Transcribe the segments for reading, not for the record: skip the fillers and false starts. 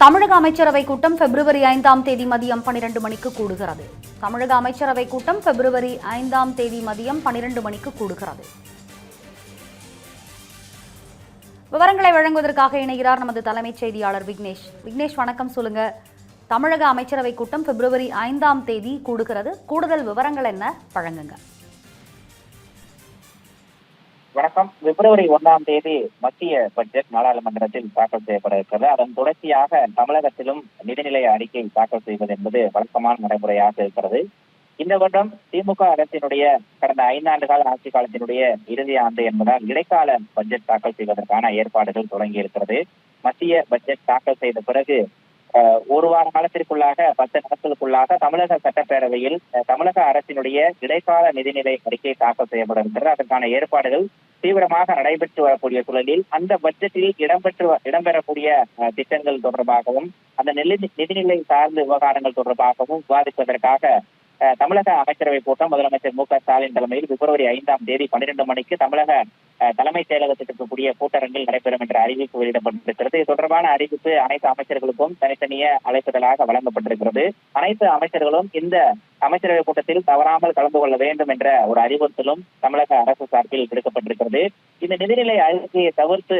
தமிழக அமைச்சரவை கூட்டம் பிப்ரவரி 5ஆம் தேதி மதியம் 12 மணிக்கு கூடுகிறது. தமிழக அமைச்சரவை கூட்டம் பிப்ரவரி 5ஆம் தேதி மதியம் 12 மணிக்கு கூடுகிறது. விவரங்களை வழங்குவதற்காக இணைகிறார் நமது தலைமைச் செய்தியாளர் விக்னேஷ். விக்னேஷ், வணக்கம். சொல்லுங்க, தமிழக அமைச்சரவை கூட்டம் பிப்ரவரி 5ஆம் தேதி கூடுகிறது. கூடுதல் விவரங்கள் என்ன, வழங்குங்க. வணக்கம். பிப்ரவரி 1ஆம் தேதி மத்திய பட்ஜெட் நாடாளுமன்றத்தில் தாக்கல் செய்யப்பட இருக்கிறது. அதன் தொடர்ச்சியாக தமிழகத்திலும் நிதிநிலை அறிக்கை தாக்கல் செய்வது என்பது வழக்கமான நடைமுறையாக இருக்கிறது. இந்த வருடம் திமுக அரசினுடைய கடந்த 5 ஆண்டு கால ஆட்சி காலத்தினுடைய இறுதி ஆண்டு என்பதால் இடைக்கால பட்ஜெட் தாக்கல் செய்வதற்கான ஏற்பாடுகள் தொடங்கி இருக்கிறது. மத்திய பட்ஜெட் தாக்கல் செய்த பிறகு ஒரு வார காலத்திற்குள்ளாக 10 நாட்களுக்குள்ளாக தமிழக சட்டப்பேரவையில் தமிழக அரசினுடைய இடைக்கால நிதிநிலை அறிக்கை தாக்கல் செய்யப்பட இருக்கிறது. அதற்கான ஏற்பாடுகள் தீவிரமாக நடைபெற்று வரக்கூடிய சூழலில் அந்த பட்ஜெட்டில் இடம்பெறக்கூடிய திட்டங்கள் தொடர்பாகவும் அந்த நிதிநிலை சார்ந்த விவகாரங்கள் தொடர்பாகவும் விவாதிப்பதற்காக தமிழக அமைச்சரவை கூட்டம் முதலமைச்சர் மு க ஸ்டாலின் தலைமையில் பிப்ரவரி 5ஆம் தேதி 12 மணிக்கு தமிழக தலைமைச் செயலகத்தில் இருக்கக்கூடிய கூட்டரங்கில் நடைபெறும் என்ற அறிவிப்பு வெளியிடப்பட்டிருக்கிறது. இது தொடர்பான அறிவிப்பு அனைத்து அமைச்சர்களுக்கும் தனித்தனியே அழைப்புதலாக வழங்கப்பட்டிருக்கிறது. அனைத்து அமைச்சர்களும் இந்த அமைச்சரவை கூட்டத்தில் தவறாமல் கலந்து கொள்ள வேண்டும் என்ற ஒரு அறிவுறுத்தலும் தமிழக அரசு சார்பில் விடுக்கப்பட்டிருக்கிறது. இந்த நிதிநிலை அறிக்கையை தவிர்த்து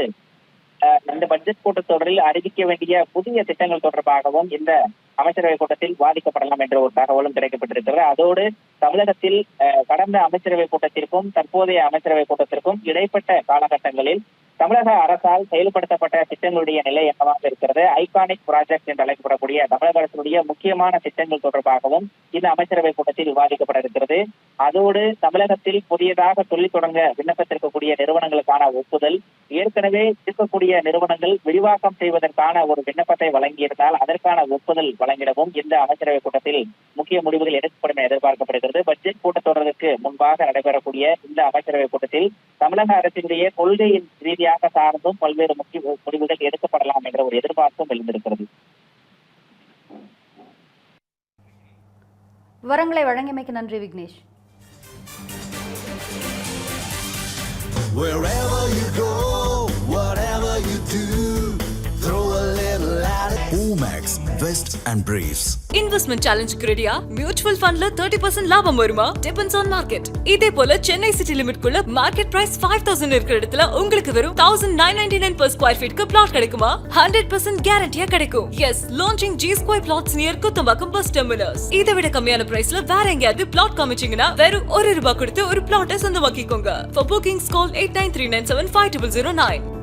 இந்த பட்ஜெட் கூட்டத்தொடரில் அறிவிக்க வேண்டிய புதிய திட்டங்கள் தொடர்பாகவும் இந்த அமைச்சரவை கூட்டத்தில் விவாதிக்கப்படலாம் என்ற ஒரு தகவலும் கிடைக்கப்பட்டிருக்கிறது. அதோடு தமிழகத்தில் கடந்த அமைச்சரவை கூட்டத்திற்கும் தற்போதைய அமைச்சரவை கூட்டத்திற்கும் இடைப்பட்ட காலகட்டங்களில் தமிழக அரசால் செயல்படுத்தப்பட்ட திட்டங்களுடைய நிலை என்னவாக இருக்கிறது, ஐகானிக் ப்ராஜெக்ட் என்று அழைக்கப்படக்கூடிய தமிழக அரசுடைய முக்கியமான திட்டங்கள் தொடர்பாகவும் இந்த அமைச்சரவை கூட்டத்தில் விவாதிக்கப்பட இருக்கிறது. அதோடு தமிழகத்தில் புதியதாக தொழில் தொடங்க விண்ணப்பத்திற்கக்கூடிய நிறுவனங்களுக்கான ஒப்புதல், ஏற்கனவே இருக்கக்கூடிய நிறுவனங்கள் விரிவாக்கம் செய்வதற்கான ஒரு விண்ணப்பத்தை வழங்கியிருந்தால் அதற்கான ஒப்புதல் வழங்கிடவும் இந்த அமைச்சரவை கூட்டத்தில் முக்கிய முடிவுகள் எடுக்கப்படும் என எதிர்பார்க்கப்படுகிறது. பட்ஜெட் கூட்டத்தொடருக்கு முன்பாக நடைபெறக்கூடிய இந்த அமைச்சரவை கூட்டத்தில் தமிழக அரசினுடைய கொள்கையின் ரீதியாக சார்ந்தும் பல்வேறு முக்கிய முடிவுகள் எடுக்கப்படலாம் என்ற ஒரு எதிர்பார்ப்பும் எழுந்திருக்கிறது. விவரங்களை வழங்கியமைக்கு நன்றி Vignesh. Wherever you go, whatever you do, throw a little at it. Omax, Vest and Briefs. Investment challenge ரெடியா? மியூச்சுவல் ஃபண்ட்ல 30% லாபம் வருமா? Depends on market. இதே போல சென்னை சிட்டி லிமிட் குள்ள மார்க்கெட் பிரைஸ் 5000 இருக்கிற இடத்துல உங்களுக்கு வெறும் 1999 per square feet க்கு பிளாட் கிடைக்குமா? 100% கேரண்டியா கிடைக்கும். Yes, launching G Square plots near Kuthambakkam bus terminus. இதை விட கம்மியான பிரைஸ்ல வேற எங்கயாவது பிளாட் காமிச்சீங்கன்னா வெறும் ₹1 கொடுத்து ஒரு பிளாட்டை சொந்தமாக்கிக்கோங்க. For bookings call 8939750009.